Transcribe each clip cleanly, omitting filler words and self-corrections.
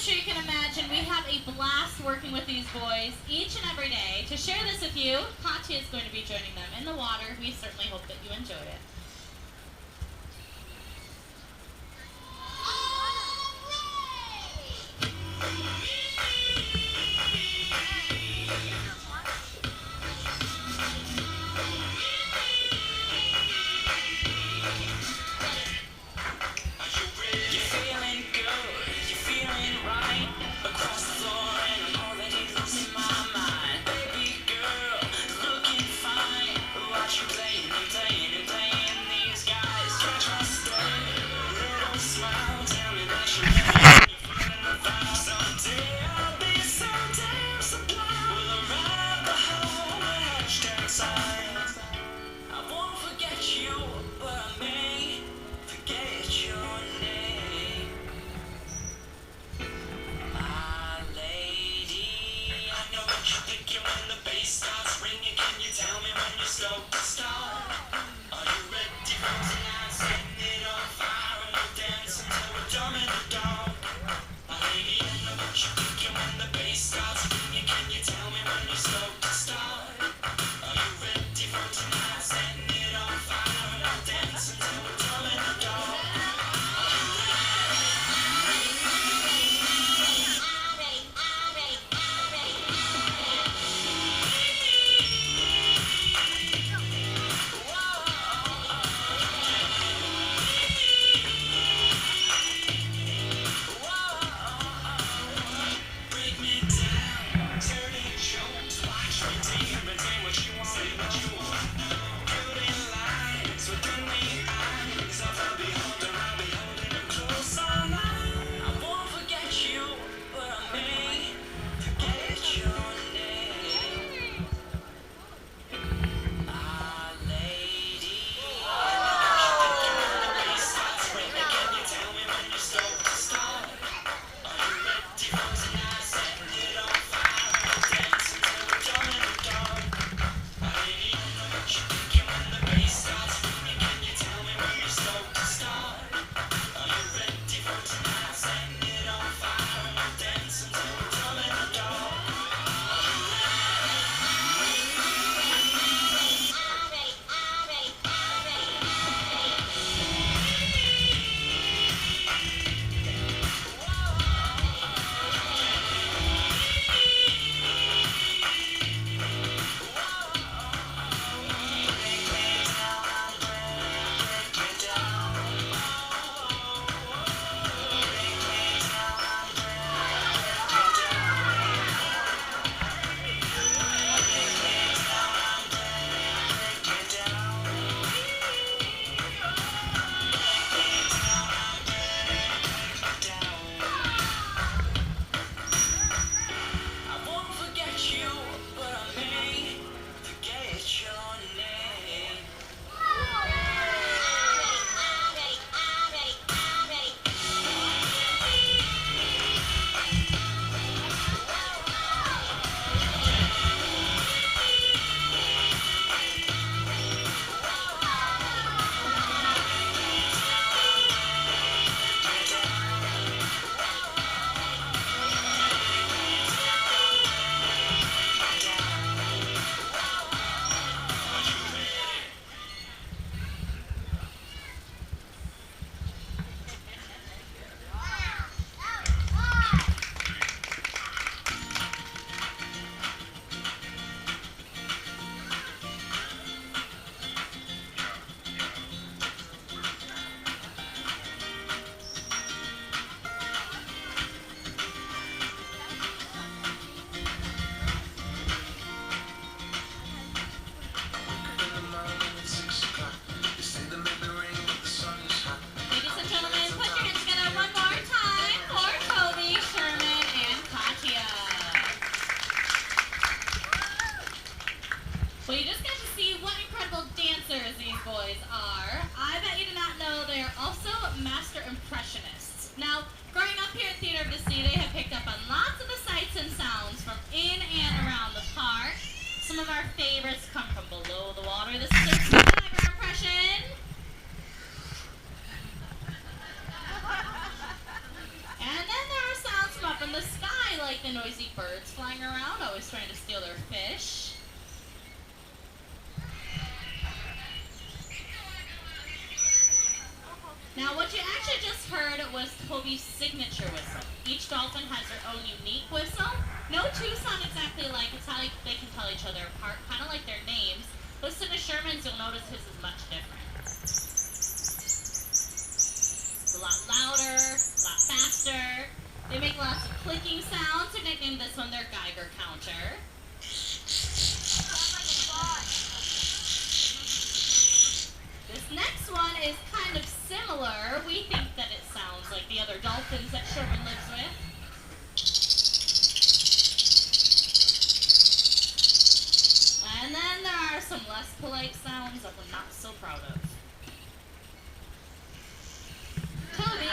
sure you can imagine we have a blast working with these boys each and every day. To share this with you, Katya is going to be joining them in the water. We certainly hope that you enjoy it. Well, you just got to see what incredible dancers these boys are. I bet you did not know they are also master impressionists. Now, growing up here at Theater of the Sea, they have picked up on lots of the sights and sounds from in and around the park. Some of our favorites come from below the water. This is their scuba diver impression. And then there are sounds from up like the noisy birds flying around, always trying to steal their fish. Now, what you actually just heard was Toby's signature whistle. Each dolphin has their own unique whistle. No two sound exactly alike. It's how they can tell each other apart, kind of like their names. Listen to Sherman's, you'll notice his is much different. It's a lot louder, a lot faster. They make lots of clicking sounds. They nicknamed this one their Geiger counter. This next one is kind of similar. We think that it sounds like the other dolphins that Sherman lives with. And then there are some less polite sounds that we're not so proud of. Toby!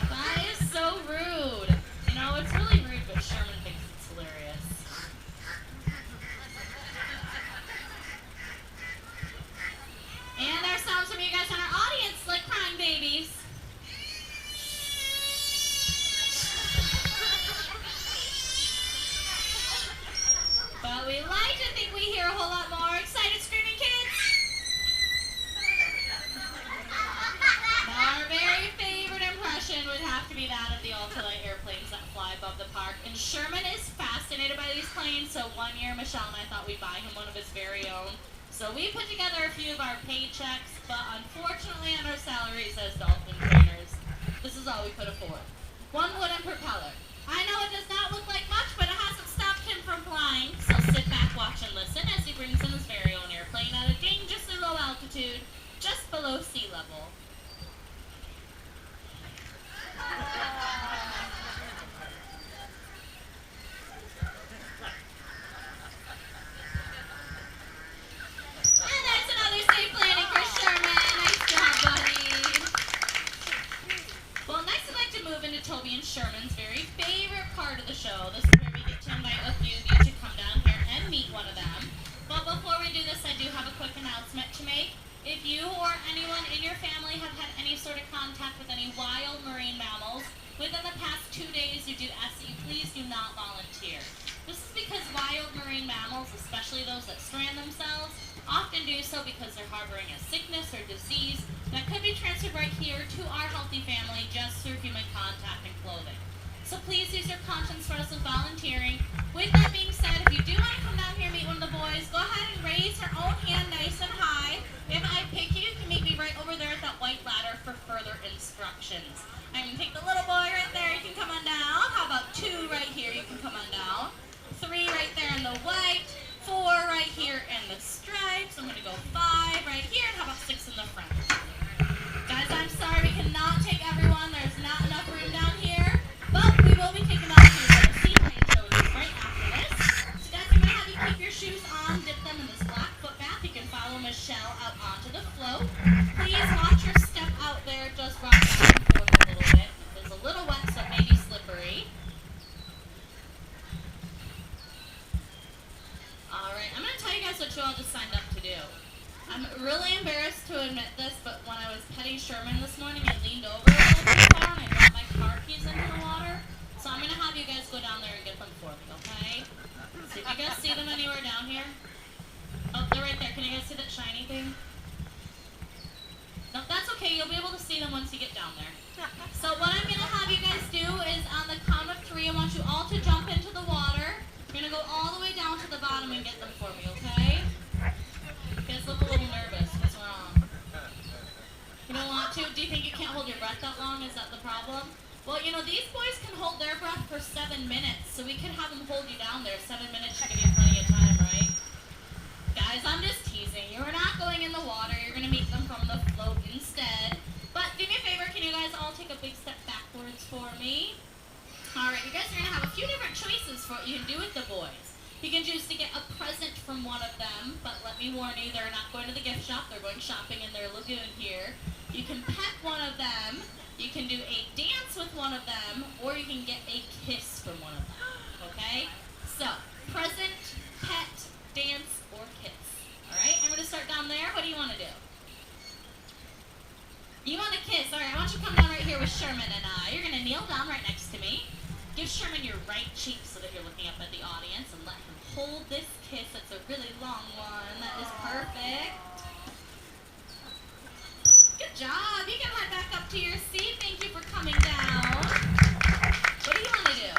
That is so rude. You know, it's really rude, but Sherman thinks it's hilarious. And there are sounds from you guys in our audience, like crying babies. But we like to think we hear a whole lot more excited screaming kids. Our very favorite impression would have to be that of the ultralight airplanes that fly above the park. And Sherman is fascinated by these planes, so one year Michelle and I thought we'd buy him one of his very own. So we put together a few of our paychecks, but unfortunately on our salaries as dolphin trainers, this is all we could afford. One wooden propeller. I know it does not look like much, but it hasn't stopped him from flying. So sit back, watch, and listen as he brings in his very own airplane at a dangerously low altitude, just below sea level. Toby and Sherman's very favorite part of the show. This is where we get to invite a few of you to come down here and meet one of them. But before we do this, I do have a quick announcement to make. If you or anyone in your family have had any sort of contact with any wild marine mammals within the past 2 days due to SE, please do not volunteer. This is because wild marine mammals, especially those that strand themselves, often do so because they're harboring a sickness or disease that could be transferred right here to our healthy family just through human contact and clothing. So please use your conscience for us with volunteering. With that being said, if you do want to come down here and meet one of the boys, go ahead and raise your own hand nice and high. If I pick you, you can meet me right over there at that white ladder for further instructions. I'm going to take the little boy right there, you can come on down. How about 2 right here, you can come on down. 3 right there in the white. 4 right here in the stripes. I'm going to go 5 right here. And how about 6 in the front? Guys, I'm sorry we cannot take everyone. There's not enough room down here. But we will be taking off your seaplane shows right after this. So guys, I'm going to have you keep your shoes on, dip them in this black foot bath. You can follow Michelle out onto the float. Please watch your step out there. Just rock back and forth a little bit. It's a little wet, so it may be slippery. Alright, I'm going to tell you guys what you all just signed up to do. I'm really embarrassed to admit this, but when I was petting Sherman this morning, I leaned over a little too far and I dropped my car keys into the water. So I'm going to have you guys go down there and get them for me, okay? So if you guys see them anywhere down here? Oh, they're right there. Can you guys see that shiny thing? No, that's okay. You'll be able to see them once you get down there. So what I'm going to have you guys do is on the count of 3, I want you all to jump into the water. You're going to go all the way down to the bottom and get them for me, okay? You guys look a little nervous. What's wrong? You don't want to? Do you think you can't hold your breath that long? Is that the problem? Well, you know, these boys can hold their breath for 7 minutes, so we can have them hold you down there. 7 minutes should give you plenty of time, right? Guys, I'm just teasing. You're not going in the water. You're going to meet them from the float instead. But do me a favor. Can you guys all take a big step backwards for me? Alright, you guys are going to have a few different choices for what you can do with the boys. You can choose to get a present from one of them, but let me warn you, they're not going to the gift shop. They're going shopping in their lagoon here. You can pet one of them. You can do a dance with one of them, or you can get a kiss from one of them. Okay? So, present, pet, dance, or kiss. Alright, I'm going to start down there. What do you want to do? You want a kiss. Alright, I want you to come down right here with Sherman and I. You're going to kneel down right next to me. Give Sherman your right cheek so that you're looking up at the audience, and let him hold this kiss. It's a really long one. That is perfect. Good job. You can head back up to your seat. Thank you for coming down. What do you want to do?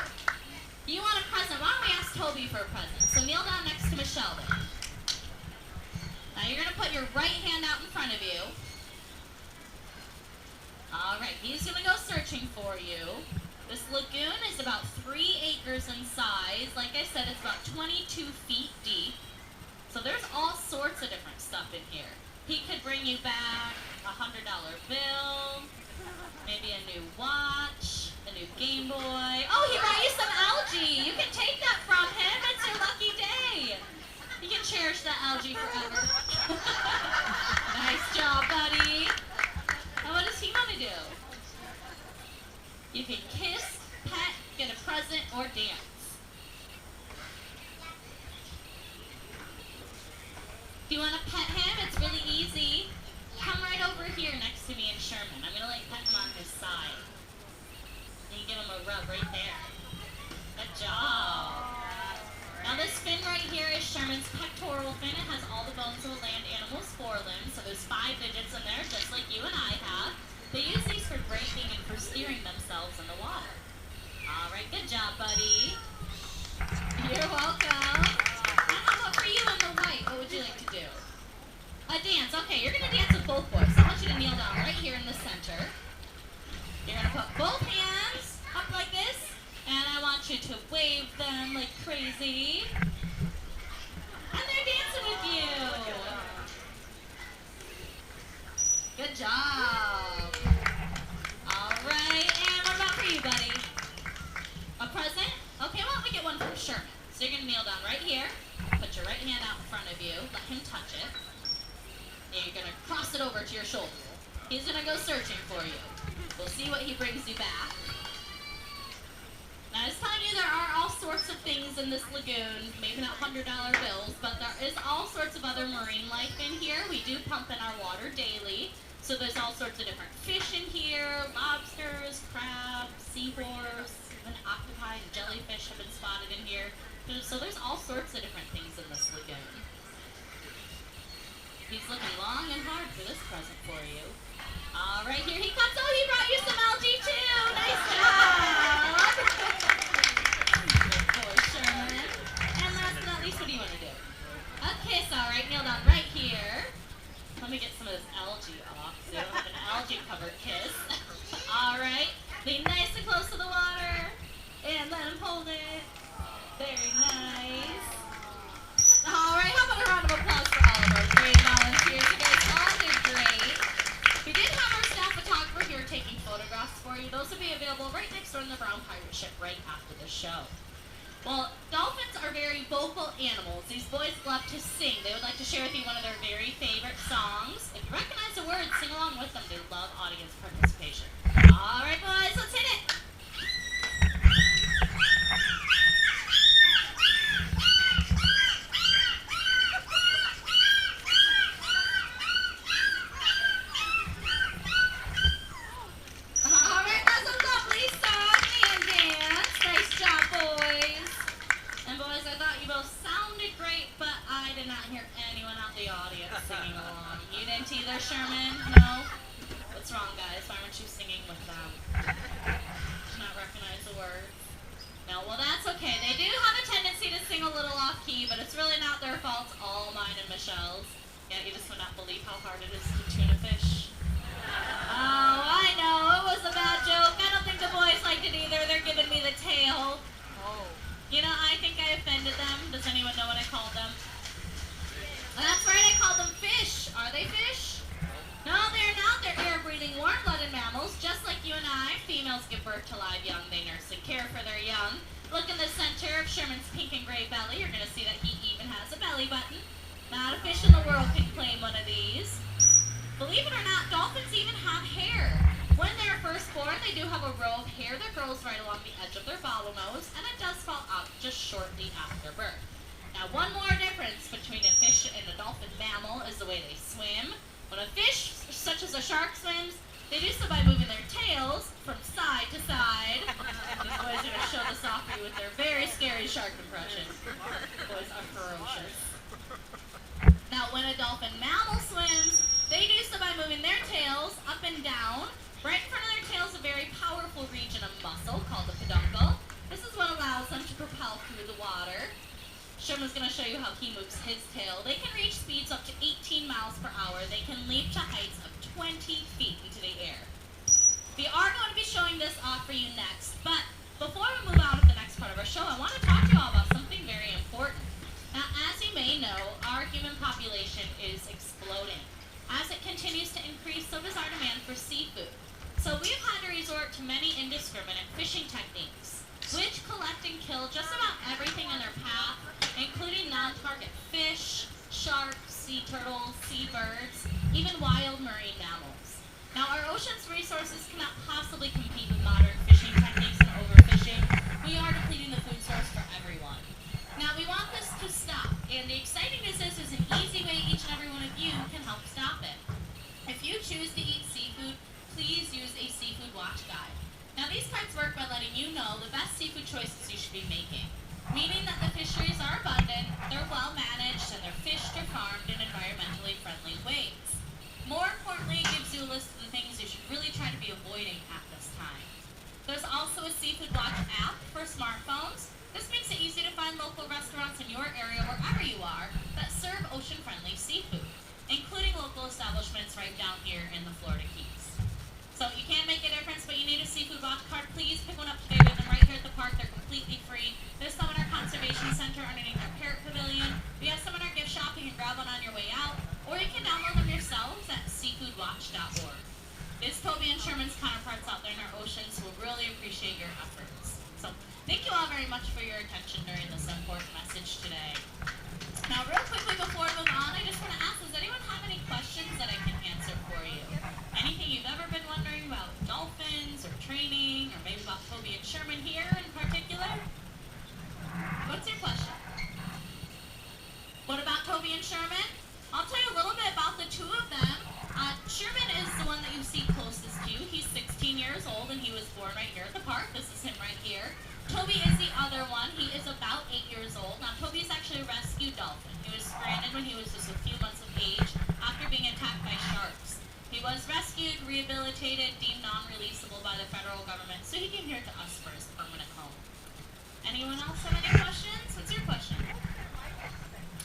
You want a present? Why don't we ask Toby for a present? So kneel down next to Michelle then. Now you're going to put your right hand out in front of you. Alright, he's going to go searching for you. This lagoon is about 3 acres in size. Like I said, it's about 22 feet deep. So there's all sorts of different stuff in here. He could bring you back a $100 bill, maybe a new watch, a new Game Boy. Oh, he brought you some algae. You can take that from him. It's your lucky day. You can cherish that algae forever. Nice job, buddy. Now what does he want to do? You can kiss, pet, get a present, or dance. Do you want to pet him? It's really easy. Come right over here next to me and Sherman. I'm going to let you pet him on his side. And you give him a rub right there. Good job. Now this fin right here is Sherman's pectoral fin. It has all the bones of a land animal's forelimbs. So there's 5 digits in there, just like you and I have. They use these for braking and for steering themselves in the water. All right, good job, buddy. You're welcome. And how about for you in the white? What would you like to do? A dance. Okay, you're going to dance with both boys. So I want you to kneel down right here in the center. You're going to put both hands up like this. And I want you to wave them like crazy. And they're dancing with you. Good job. All right, and what about for you, buddy? A present? Okay, why don't we get one from Sherman? So you're going to kneel down right here. Put your right hand out in front of you. Let him touch it. And you're going to cross it over to your shoulder. He's going to go searching for you. We'll see what he brings you back. Now, I was telling you there are all sorts of things in this lagoon, maybe not $100 bills, but there is all sorts of other marine life in here. We do pump in our water daily, so there's all sorts of different fish in here, lobsters, crabs, seahorse, even octopi and jellyfish have been spotted in here. So there's all sorts of different things in this lagoon. He's looking long and hard for this present for you. All right, here he comes. Oh, he brought you some algae too. Nice job. Good boy, Sherman. And last but not least, what do you want to do? A kiss, all right. Kneel down right here. Let me get some of this algae off so you don't have an algae-covered kiss. All right. Lean nice and close to the water. And let him hold it. Very nice. All right, how about a round of applause for all of our great volunteers? You guys all did great. We did have our staff photographer here taking photographs for you. Those will be available right next door in the brown pirate ship right after the show. Well, dolphins are very vocal animals. These boys love to sing. They would like to share with you one of their very favorite songs. If you recognize the words, sing along with them. They love audience participation. All right, boys, let's hit it. Either, Sherman? No? What's wrong, guys? Why weren't you singing with them? Did not recognize the words? No, well that's okay. They do have a tendency to sing a little off key, but it's really not their fault. It's all mine and Michelle's. Yeah, you just would not believe how hard it is to tune a fish. Oh, I know. It was a bad joke. I don't think the boys liked it either. They're giving me the tail. Oh. You know, I think I offended them. Does anyone know what I called them? That's right, I call them fish. Are they fish? No, they're not. They're air-breathing, warm-blooded mammals, just like you and I. Females give birth to live young. They nurse and care for their young. Look in the center of Sherman's pink and gray belly. You're going to see that he even has a belly button. Not a fish in the world can claim one of these. Believe it or not, dolphins even have hair. When they're first born, they do have a row of hair that grows right along the edge of their bottlenose, and it does fall out just shortly after birth. Now, one more difference between a fish and a dolphin mammal is the way they swim. When a fish, such as a shark, swims, they do so by moving their tails from side to side. These boys are going to show the for you with their very scary shark impression. Boys are ferocious. Now, when a dolphin mammal swims, they do so by moving their tails up and down. Right in front of their tail is a very powerful region of muscle called the peduncle. This is what allows them to propel through the water. Sherman's going to show you how he moves his tail. They can reach speeds up to 18 miles per hour. They can leap to heights of 20 feet into the air. We are going to be showing this off for you next, but before we move on to the next part of our show, I want to talk to you all about something very important. Now, as you may know, our human population is exploding. As it continues to increase, so does our demand for seafood. So we've had to resort to many indiscriminate fishing techniques, which collect and kill just about everything in their path, including non-target fish, sharks, sea turtles, seabirds, even wild marine mammals. Now, our ocean's resources cannot possibly compete with modern fishing techniques and overfishing. We are depleting the food source for everyone. Now, we want this to stop, and the exciting news is there's an easy way each and every one of you can help stop it. If you choose to eat seafood, please use a seafood watch guide. Now, these cards work by letting you know the best seafood choices you should be making, meaning that the fisheries are abundant, they're well managed, and they're fished or farmed in environmentally friendly ways. More importantly, it gives you a list of the things you should really try to be avoiding at this time. There's also a Seafood Watch app for smartphones. This makes it easy to find local restaurants in your area, wherever you are, that serve ocean-friendly seafood, including local establishments right down here in the Florida Keys. So you can make a difference, but you need a Seafood Watch card. Please pick one up today with them right here at the park. They're completely free. There's some in our conservation center underneath our parrot pavilion. We have some in our gift shop. You can grab one on your way out, or you can download them yourselves at seafoodwatch.org. It's Toby and Sherman's counterparts out there in our oceans who will really appreciate your efforts. So thank you all very much for your attention during this important message today. Now, real quickly before we move on, I just want to ask, does anyone have any questions that I can answer for you? Anything you've ever been wondering about dolphins or training, or maybe about Toby and Sherman here in particular? What's your question? What about Toby and Sherman? I'll tell you a little bit about the two of them. Sherman is the one that you see closest to. He's 16 years old and he was born right here at the park. This is him right here. Toby is the other one. He is about 8 years old. Now, Toby is actually a rescued dolphin. He was stranded when he was just a few months of age after being attacked by sharks. He was rescued, rehabilitated, deemed non-releasable by the federal government, so he came here to us for his permanent home. Anyone else have any questions? What's your question?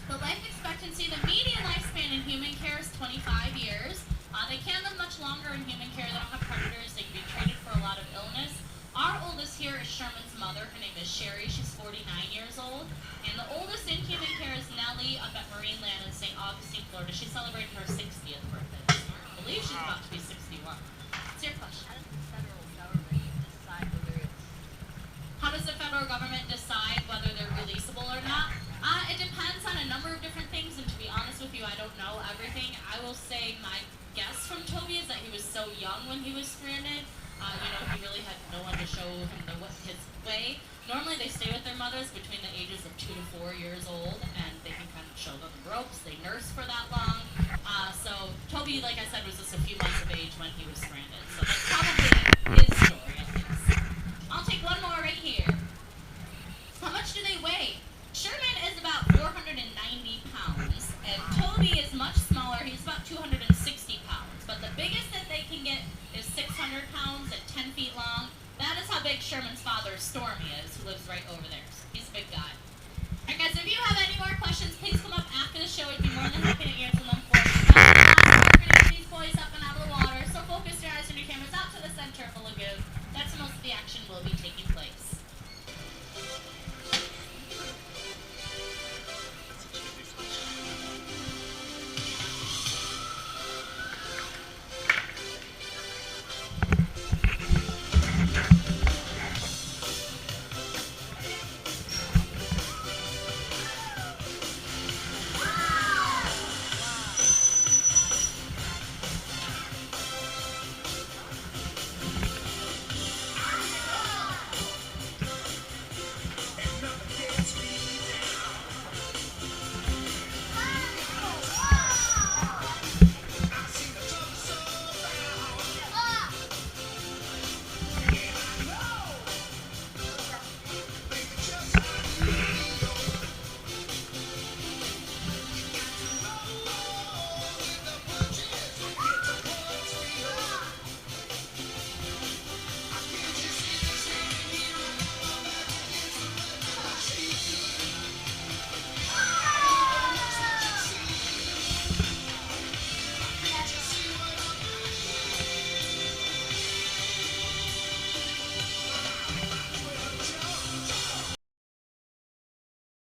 The life expectancy, the median lifespan in human care is 25 years. They can live much longer in human care. They don't have predators. They can be treated for a lot of illness. Our oldest here is Sherman's mother. Her name is Sherry. She's 49 years old. And the oldest in human care is Nellie up at Marineland in St. Augustine, Florida. She celebrated her 60th birthday this year. I believe she's about to be 61. What's your question? How does the federal government decide whether they're releasable or not? It depends on a number of different things, and to be honest with you, I don't know everything. I will say my guess from Toby is that he was so young when he was stranded. He really had no one to show him his way. Normally they stay with their mothers between the ages of 2 to 4 years old, and they can kind of show them the ropes. They nurse for that long. So Toby, like I said, was just a few months of age when he was stranded. So that's probably his story, at least. I'll take one more right here. How much do they weigh? Sherman is about 490 pounds, and Toby is much smaller. He's about 260 pounds. But the biggest that they can get is 600 pounds at 10 feet long. That is how big Sherman's father, Stormy, is, who lives right over there. So he's a big guy. All right, guys, if you have any more questions, please come up after the show. We'd be more than happy to answer them for you. We're going to get these boys up and out of the water, so focus your eyes and your cameras out to the center of the lagoon. That's where most of the action will be taking